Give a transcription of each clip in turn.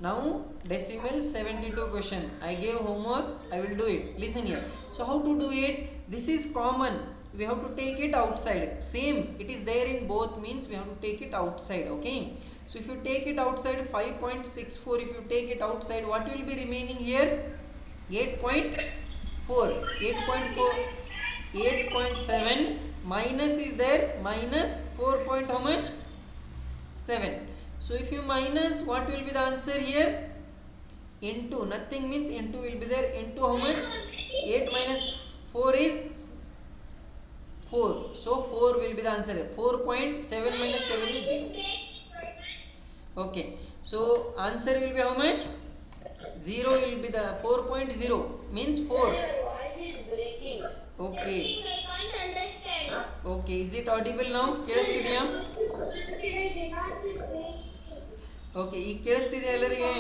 Now decimal 72 question. I gave homework. I will do it. Listen here. So how to do it? This is common. We have to take it outside. Same. It is there in both, means we have to take it outside. Okay. So if you take it outside 5.64, if you take it outside, what will be remaining here? 8.4. 8.4. 8.7 minus is there. Minus 4 point how much? 7. So if you minus, what will be the answer here? Into, nothing means into will be there. Into how much? 8 minus 4 is 4. So 4 will be the answer. 4.7 minus 7 is 0. Okay. So answer will be how much? 0 will be the 4.0 means 4. Okay. Okay. Is it audible now? ಕೇಳಿಸ್ತಿದೆಯಾ? Okay, ಈಗ ಕೇಳಿಸ್ತಿದೆ ಎಲ್ಲರಿಗೆ?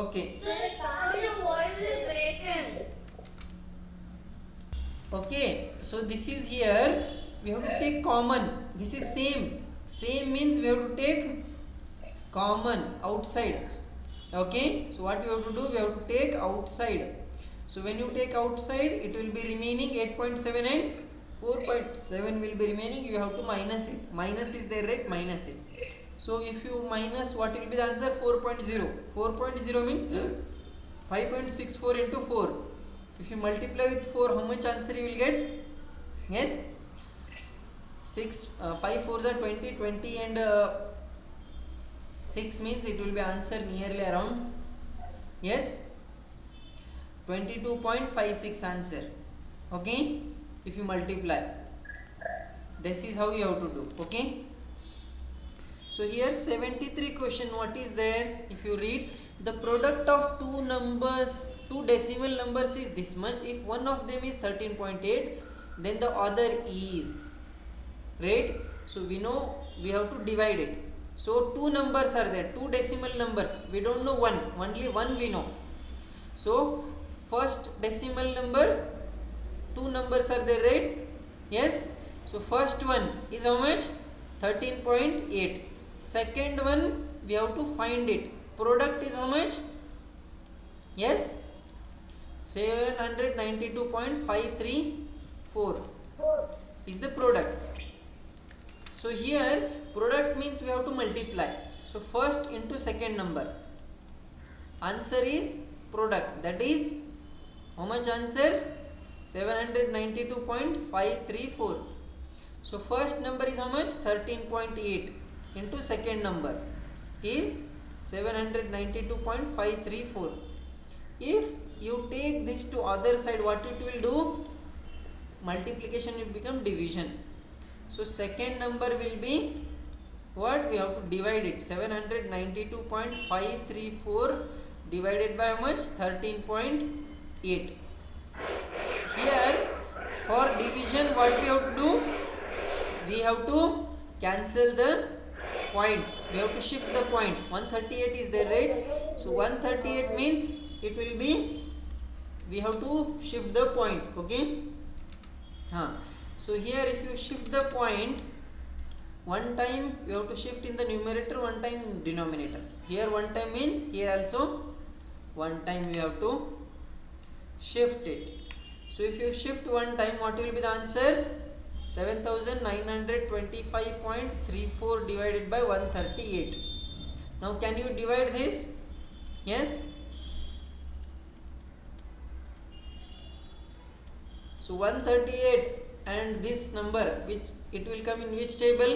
Okay okay. So this is here we have to take common. This is same means we have to take common outside. Okay, so what we have to do, we have to take outside. So when you take outside, it will be remaining 8.7 and 4.7 will be remaining. You have to minus it. Minus is there, right? Minus it. So if you minus, what will be the answer? 4.0. 4.0 means 5.64 into 4. If you multiply with 4, how much answer you will get? Yes, 5 4s are 20. 20 and 6 means it will be answer nearly around, yes, 22.56 answer. Okay, if you multiply, this is how you have to do. Okay, so here 73 question, what is there? If you read, the product of two decimal numbers is this much. If one of them is 13.8, then the other is, right? So we know we have to divide it. So two numbers are there, two decimal numbers. We don't know one, only one we know. So first decimal number, two numbers are there, right? Yes. So first one is how much? 13.8. Second one we have to find it. Product is how much? Yes, 792.534 is the product. So here product means we have to multiply. So first into second number, answer is product, that is how much answer? 792.534. So first number is how much? 13.8 into second number is 792.534. If you take this to other side, what it will do? Multiplication will become division. So second number will be what? We have to divide it. 792.534 divided by how much? 13.8. Here for division, what we have to do? We have to cancel the points. We have to shift the point. 138 is there, right? So 138 means it will be, we have to shift the point. Okay. So here if you shift the point, one time you have to shift in the numerator, one time in denominator. Here one time means here also one time you have to shift it. So if you shift one time, what will be the answer? 7925.34 divided by 138. Now can you divide this? Yes. So 138 and this number, which it will come in which table?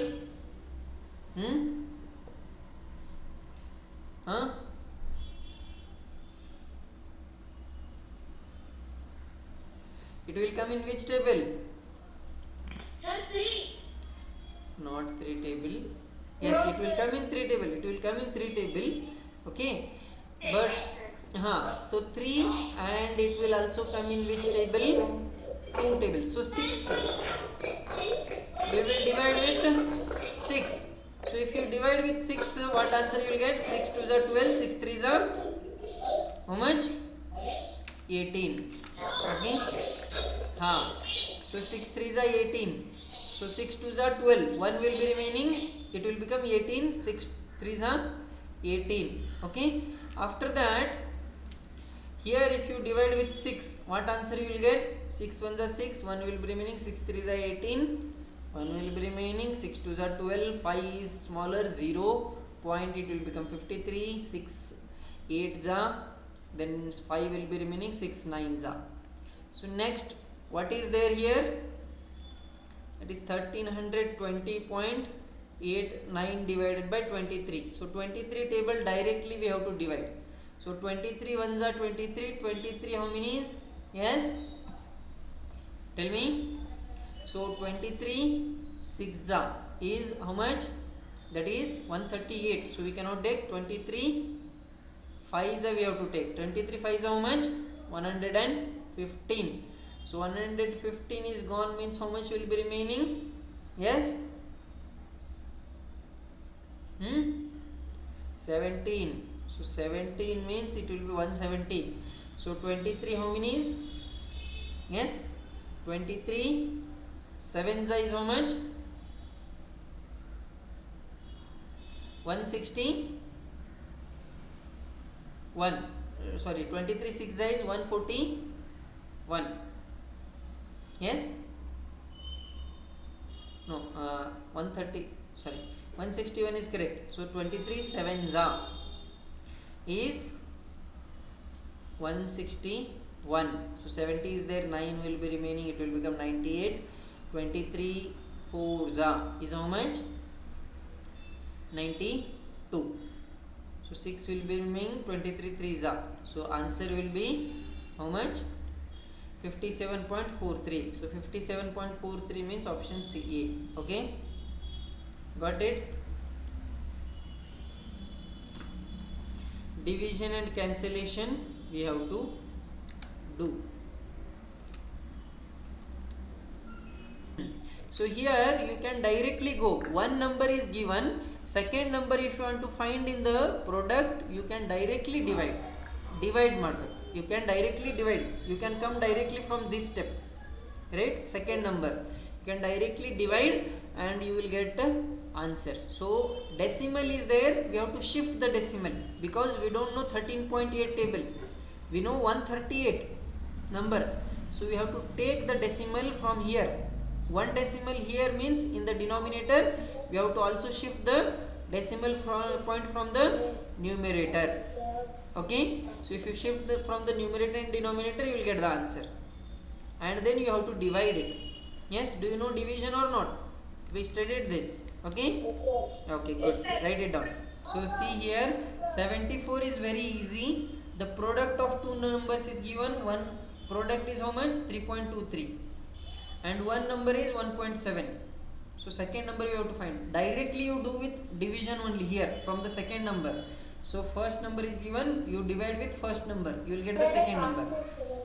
It will come in which table? Sir, 3. Not 3 table. Yes, it will come in 3 table. It will come in 3 table. Okay, but so 3, and it will also come in which table? 2 tables. So 6 we will divide with 6. So if you divide with 6, what answer you will get? 6 2s are 12, 6 3s are how much? 18. Okay. So 6 3s are 18. So 6 2s are 12. 1 will be remaining. It will become 18. 6 3s are 18. Okay. After that, here if you divide with 6, what answer you will get? 6 1s are 6. 1 will be remaining. 6 3s are 18. 1 will be remaining. 6 2s are 12. 5 is smaller. 0 point. It will become 53. 6 8s are. Then 5 will be remaining. 6 9s are. So next, what is there here? That is 1320.89 divided by 23. So 23 table directly we have to divide. So 23 ones are 23. 23 how many is? Yes? Tell me. So 23 6 is how much? That is 138. So we cannot take 23 5 we have to take. 23 5 how much? 115. So 115 is gone, means how much will be remaining? Yes? 17. So 17 means it will be 170. So 23 how many is? Yes? 23 7 is how much? 161. Sorry, 23 6 is 141. Yes? No, 130. Sorry, 161 is correct. So 23 7 is 161. So 70 is there, 9 will be remaining, it will become 98. 23 4 is how much? 92. So 6 will be remaining, 23 3 So answer will be how much? 57.43. So 57.43 means option C A. Okay, got it? Division and cancellation we have to do. So here you can directly go, one number is given, second number if you want to find in the product, you can directly divide ಮಾಡಬೇಕು. You can directly divide, you can come directly from this step, right? Second number you can directly divide and you will get the answer. So decimal is there, we have to shift the decimal because we don't know 13.8 table, we know 138 number. So we have to take the decimal from here. One decimal here means in the denominator, we have to also shift the decimal point from the numerator. Okay, so if you shift from the numerator and denominator, you will get the answer, and then you have to divide it. Yes, do you know division or not? We studied this. Okay, okay, good. Write it down. So see here, 74 is very easy. The product of two numbers is given. One product is how much? 3.23 and one number is 1.7. So second number you have to find. Directly you do with division only here from the second number. So first number is given, you divide with first number, you will get the second number.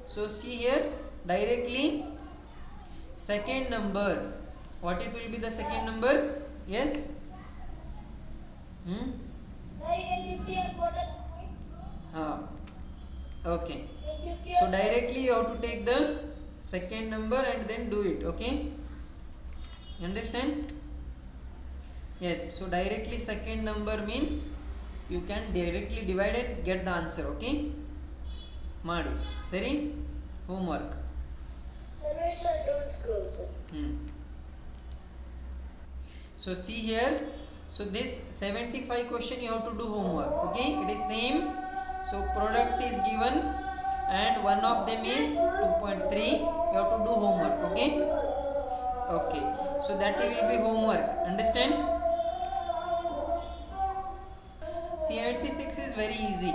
So see here, directly second number, what it will be the second number? Yes? Okay, so directly you have to take the second number and then do it. Okay, understand? Yes, so directly second number means you can directly divide and get the answer. Okay, ಮಾಡಿ ಸರಿ, homework. So see here, so this 75 question you have to do homework. Okay, it is same. So product is given and one of them is 2.3, you have to do homework. Okay, okay, so that will be homework. Understand? 76 is very easy.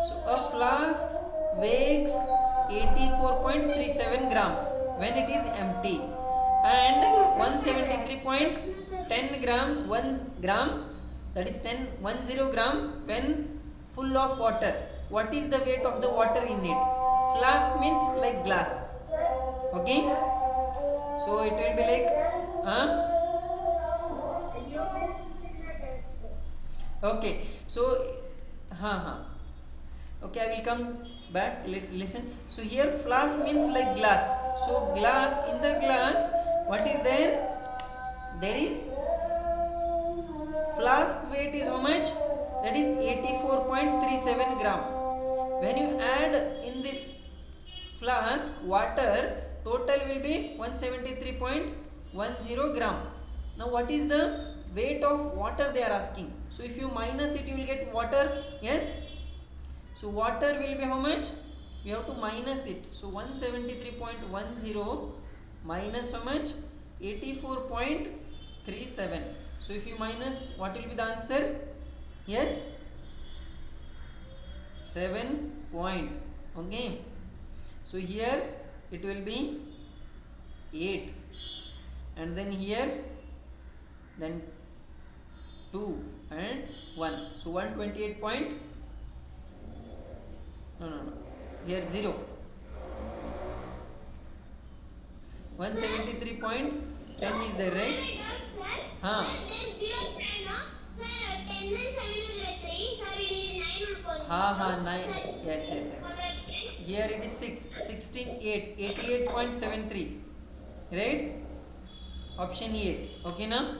So a flask weighs 84.37 grams when it is empty and 173.10 gram 1 gram, that is 10 gram when full of water. What is the weight of the water in it? Flask means like glass. Okay, so it will be like okay, so okay, I will come back, listen. So here flask means like glass. So glass, in the glass, what is there? There is flask weight is how much? That is 84.37 gram. When you add in this flask water, total will be 173.10 gram. Now what is the weight of water they are asking? So if you minus it, you will get water. Yes. So water will be how much? We have to minus it. So 173.10 minus how much? 84.37. So if you minus, what will be the answer? Yes, 7 point. Okay. So here it will be 8, and then here then 2 and 1. So 128 point. No. Here 0. 173.10 is there, right? हाँ. हाँ 9. Yes. Here it is 6. 16 8. 88.73. Right? Option A. Okay now?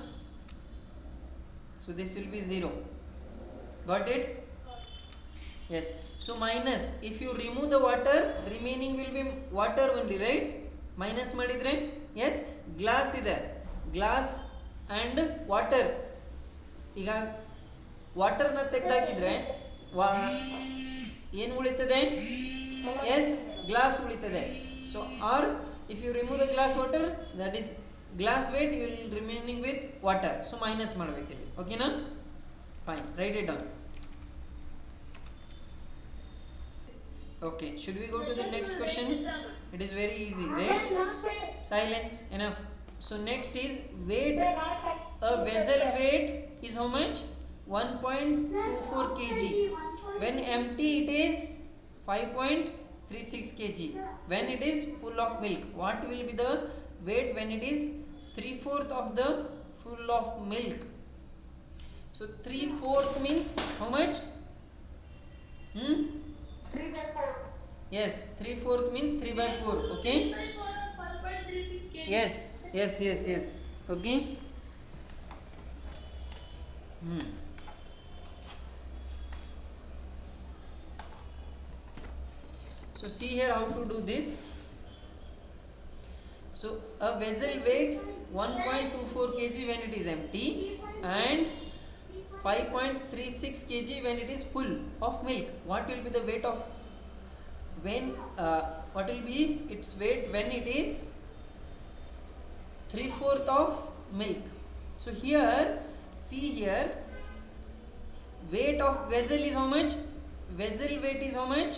So this will be 0. Got it? Yes. So minus, if you remove the water, remaining will be water only, right? Minus madidre, yes, glass ide, glass and water. ಈಗ ವಾಟರ್ನ ತೆಗೆದಾಕಿದ್ರೆ ಏನು ಉಳಿತದೆ? Yes, glass ಉಳಿತದೆ. So or if you remove the glass water, that is glass weight, you will remaining with water. So minus ಮಾಡಬೇಕಿಲ್ಲಿ. ಓಕೆನಾ? Fine, right it down. Okay, should we go to the next question? It is very easy, right? Silence, enough. So next is weight. A vessel weight is how much? 1.24 kg. When empty it is 5.36 kg. When it is full of milk, what will be the weight when it is 3/4 of the full of milk? So 3/4 means how much? 3/4. Yes, 3/4 means 3/4. Okay. 5.36 kg. Yes. Okay. So see here how to do this. So a vessel weighs 1.24 kg when it is empty and 5.36 kg when it is full of milk. What will be the weight of what will be its weight when it is 3/4 of milk? So here, see here, weight of vessel is how much? Vessel weight is how much?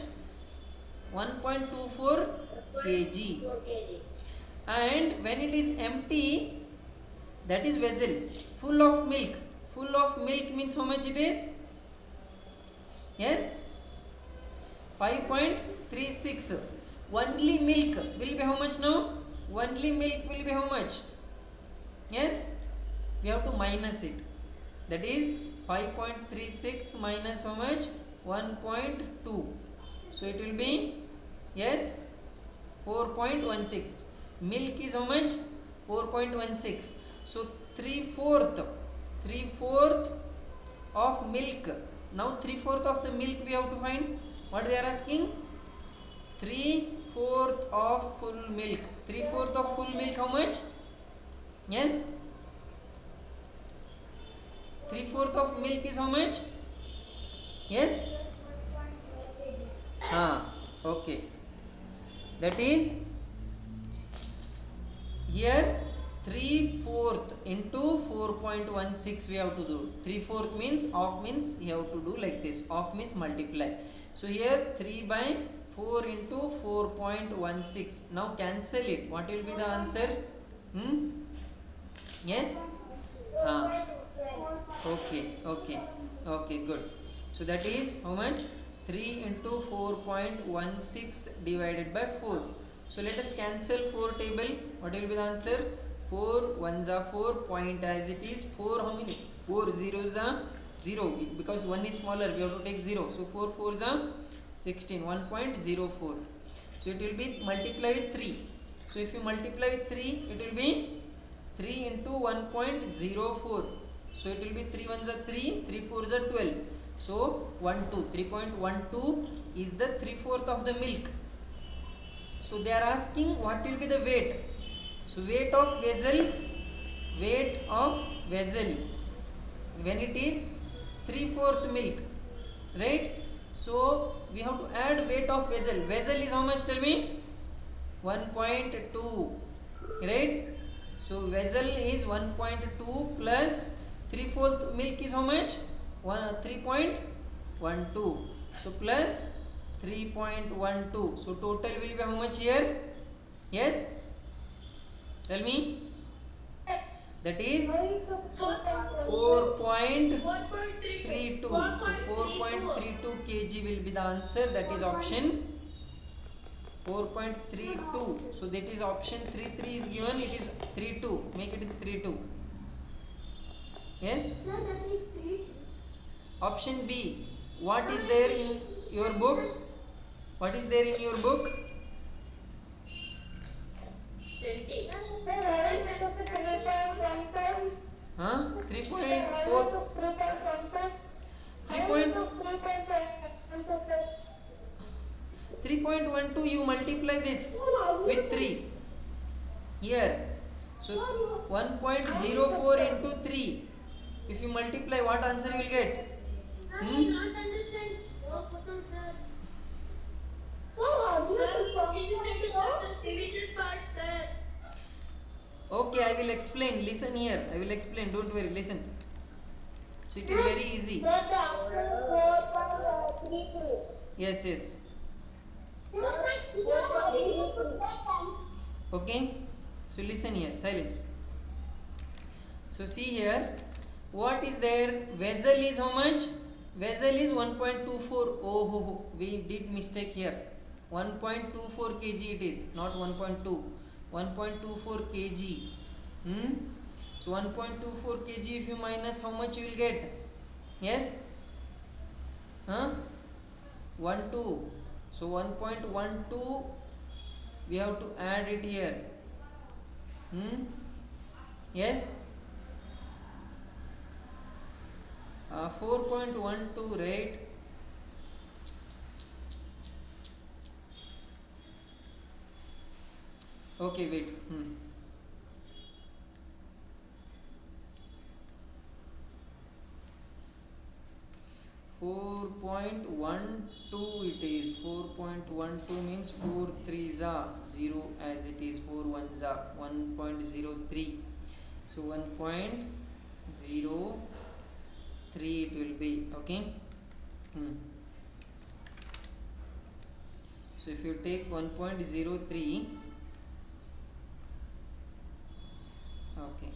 1.24 kg. And when it is empty, that is vessel, full of milk. Full of milk means how much it is? Yes, 5.36. Only milk will be how much now? Only milk will be how much? Yes, we have to minus it. That is 5.36 minus how much? 1.2. So it will be, yes, 4.16. Milk is how much? 4.16. So 3/4 of milk. Now 3/4 of the milk we have to find. What they are asking? 3/4 of full milk. 3/4 of full milk how much? Yes, 3/4 of milk is how much? Yes. Okay. That is here 3/4 into 4.16 we have to do. 3/4 means off, means you have to do like this. Off means multiply. So here 3/4 into 4.16. Now cancel it. What will be the answer? Yes. Okay, good. So that is how much? 3 into 4.16 divided by 4. So let us cancel 4 table. What will be the answer? 4 1s are 4, point as it is. 4 how many? 4 zeros are 0, because 1 is smaller, we have to take 0. So 4 4s are 16, 1.04. So it will be multiply with 3. So if you multiply with 3, it will be 3 into 1.04. So it will be 3 ones are 3, 3 fours are 12. So 3.12 is the 3/4 of the milk. So they are asking what will be the weight. So weight of vessel when it is 3/4 milk, right? So we have to add weight of vessel. Vessel is how much, tell me? 1.2, right? So vessel is 1.2 plus 3/4 milk is how much? 3.12. So plus 3.12. So total will be how much here? Yes, tell me. That is 4.32. So 4.32 kg will be the answer. That is option 4.32. So that is option 3 is given. It is 32. Make it is 32. Yes. Option B. What is there in your book? What is there in your book? 20. Huh? 3.4. 3.12. You multiply this with 3 here. So 1.04 into 3. If you multiply, what answer you will get? I don't understand. Sir, can you understand the division part, sir? Okay, I will explain. Listen here. I will explain. Don't worry. Listen. So it is very easy. Sir, the answer is 4.32. Yes, yes. Okay. So listen here. Silence. So see here. What is there? Vessel is how much? Vessel is 1.24. Oh, we did mistake here. 1.24 kg it is, not 1.2. 1.24 kg. So 1.24 kg, if you minus, how much you will get? Yes. 12. So 1.12 we have to add it here. Yes. 4.12, right? Okay, wait. 4.12 it is. 4.12 means 4 3s are 0 as it is. 4 1s are 1.03. So 1.03 it will be. Okay. So if you take 1.03, okay,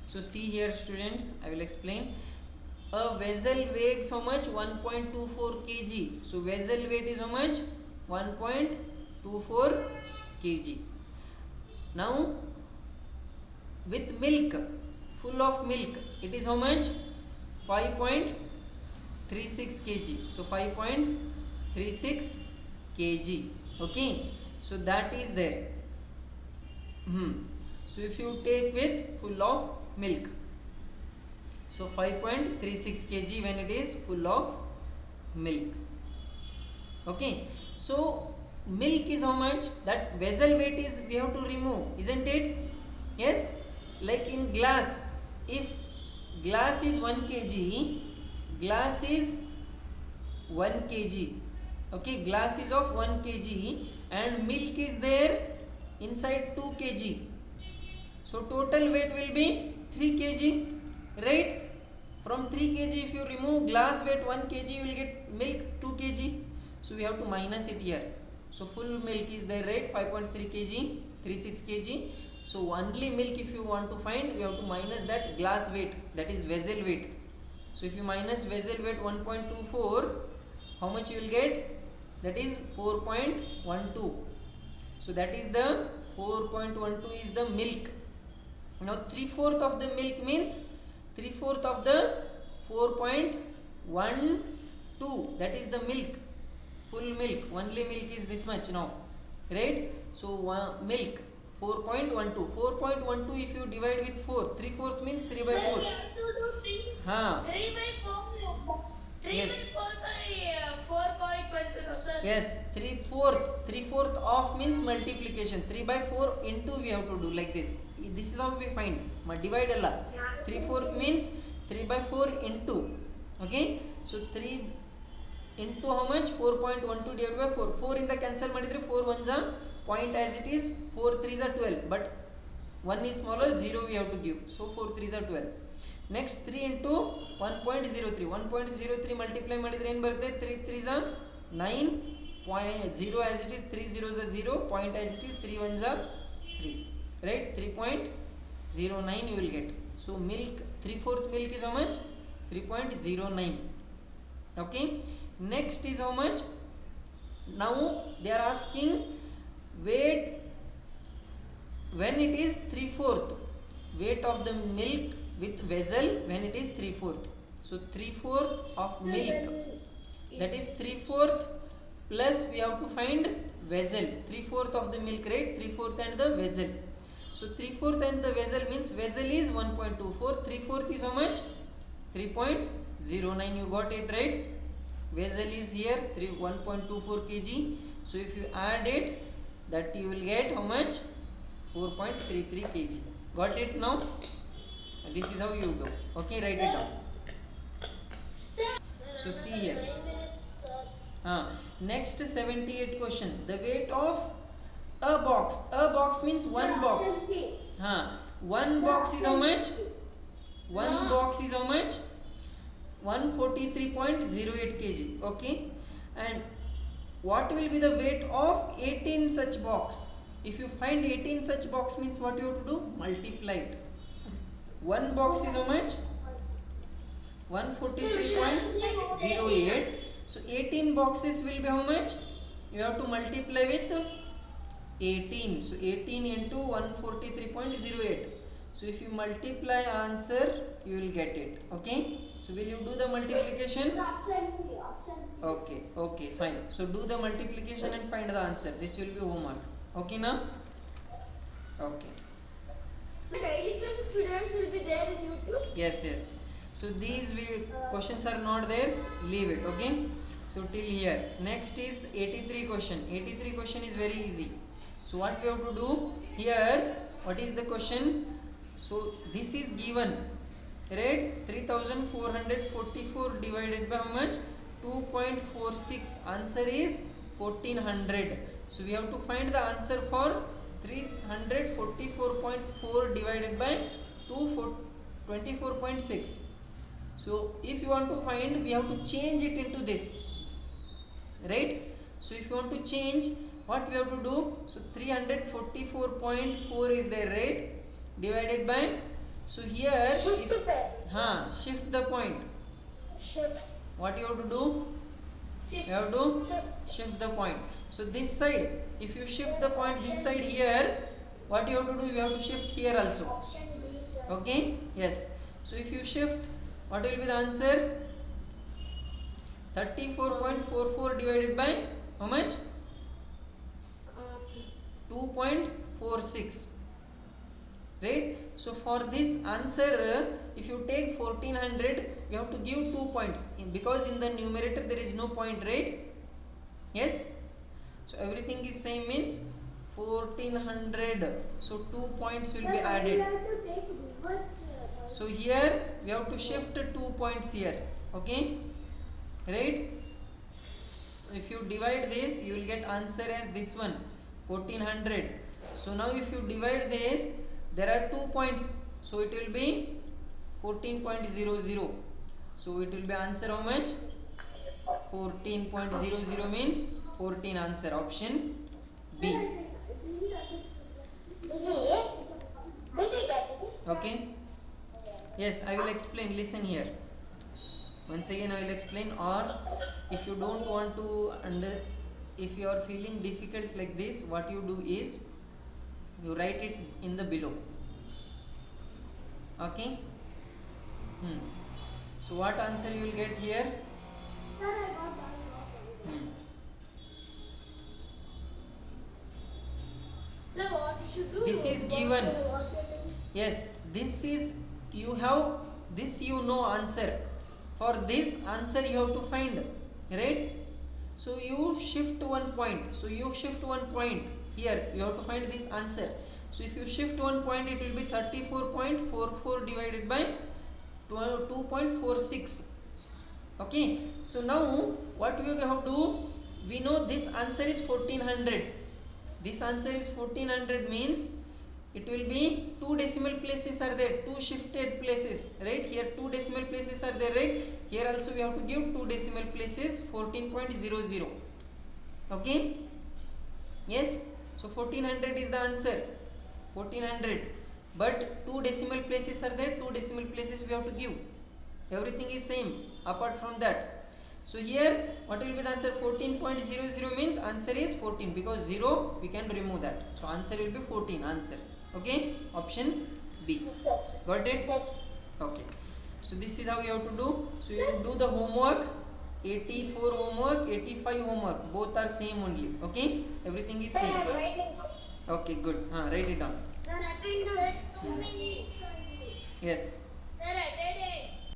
so see here students, I will explain. A vessel weighs how much? 1.24 kg. So vessel weight is how much? 1.24 kg. Now with milk, full of milk, it is how much? 5.36 kg. So 5.36 kg. Okay. So that is there. So if you take with full of milk, so 5.36 kg when it is full of milk. Okay. So milk is how much? That vessel weight is we have to remove, isn't it? Yes. Like in glass, if glass is 1 kg, glass is 1 kg. Okay, glass is of 1 kg and milk is there inside 2 kg. So total weight will be 3 kg, right? From 3 kg, if you remove glass weight 1 kg, you will get milk 2 kg. So we have to minus it here. So full milk is there, right? 5.3 kg, 36 kg. So only milk if you want to find, you have to minus that glass weight, that is vessel weight. So if you minus vessel weight 1.24, how much you will get? That is 4.12. So that is the 4.12 is the milk. Now 3/4 of the milk means 3/4 of the 4.12, that is the milk, full milk. Only milk is this much now, right? So milk 4.12. 4.12 if you divide with 4, 3/4 means 3 by 4. We have to do 3. Huh. 3 by 4. 3 Yes. by 4 by 4.12, no, sir. Yes, 3/4 of means multiplication. 3 by 4 into we have to do like this. This is how we find. Divide alla. 3/4 means 3 by 4 into. Okay. So 3 into how much? 4.12 divided by 4. 4 in the cancel madidre 4 ones are point as it is. 4 3s are 12. But 1 is smaller, 0 we have to give. So 4 3s are 12. Next 3 into 1.03. 1.03 multiply madidre ಏನು ಬರುತ್ತೆ? 3 3s are 9. 0 as it is, 3 zeros are 0. Point as it is, 3 ones are 3. Right? 3.09 you will get. So milk, 3/4 milk is how much? 3.09. Okay. Next is how much? Now they are asking weight when it is 3/4. Weight of the milk with vessel when it is 3/4. So 3/4 of milk, that is 3/4 plus we have to find vessel. 3/4 of the milk, right? 3/4 and the vessel. So 3/4 and the vessel means vessel is 1.24. 3/4 is how much? 3.09. You got it, right? Vessel is here 1.24 kg. So if you add it, that you will get how much? 4.33 kg. Got it now? This is how you do. Okay, write it down. So see here. Next 78 question. The weight of a box. A box means one box. One box is how much? One box is how much? 143.08 kg. Okay. And what will be the weight of 18 such box? If you find 18 such box means what you have to do? Multiply it. One box is how much? 143.08. So 18 boxes will be how much? You have to multiply with 18. So 18 into 143.08. So if you multiply answer, you will get it. Okay. So will you do the multiplication? Okay. Okay. Fine. So do the multiplication and find the answer. This will be homework. Okay now? Okay. So daily classes videos will be there in YouTube. Yes, yes. So these questions are not there. Leave it. Okay. So till here. Next is 83 question. 83 question is very easy. So what we have to do here? What is the question? So this is given, right? 3444 divided by how much? 2.46. Answer is 1400. So we have to find the answer for 344.4 divided by 24.6. So if you want to find, we have to change it into this, right? So if you want to change, what we have to do? So 344.4 is there, right? Divided by, so here if shift the point. What you have to do? You have to shift the point. So this side, if you shift the point this side here, what you have to do? You have to shift here also. Okay? Yes. So if you shift, what will be the answer? 34.44 divided by how much? 2.46. Right? So for this answer, if you take 1400, you have to give 2 points because in the numerator there is no point, right? Yes. So everything is same means 1400. So 2 points will be added. So here we have to shift 2 points here. Okay, right? If you divide this, you will get answer as this one, 1400. So now if you divide this, there are 2 points, so it will be 14.00. So it will be answer how much? 14.00 means 14 answer, option B. Okay. Yes, I will explain. Listen here. Once again I will explain, or if you don't want to if you are feeling difficult like this, what you do is you write it in the below. Okay. So what answer you will get here? Sir, what you should do? This is given. Yes, this is, you have this, you know answer. For this answer you have to find, right? So you shift one point. So you shift one point here. You have to find this answer. So if you shift one point, it will be 34.44 divided by 2.46. Okay. So now what we have to do? We know this answer is 1400. This answer is 1400 means it will be two decimal places are there, two shifted places, right? Here two decimal places are there, right? Here also we have to give two decimal places, 14.00. Okay. Yes. So 1400 is the answer, 1400, but two decimal places are there, two decimal places we have to give. Everything is same apart from that. So here what will be the answer? 14.00 means answer is 14, because 0 we can remove that. So answer will be 14, answer. Okay, option B. Got it? Okay. So this is how you have to do. So you do the homework, 84 homework, 85 homework, both are same only. Okay, everything is same. Okay, good. Write it down. Sir, 2 minutes. Yes.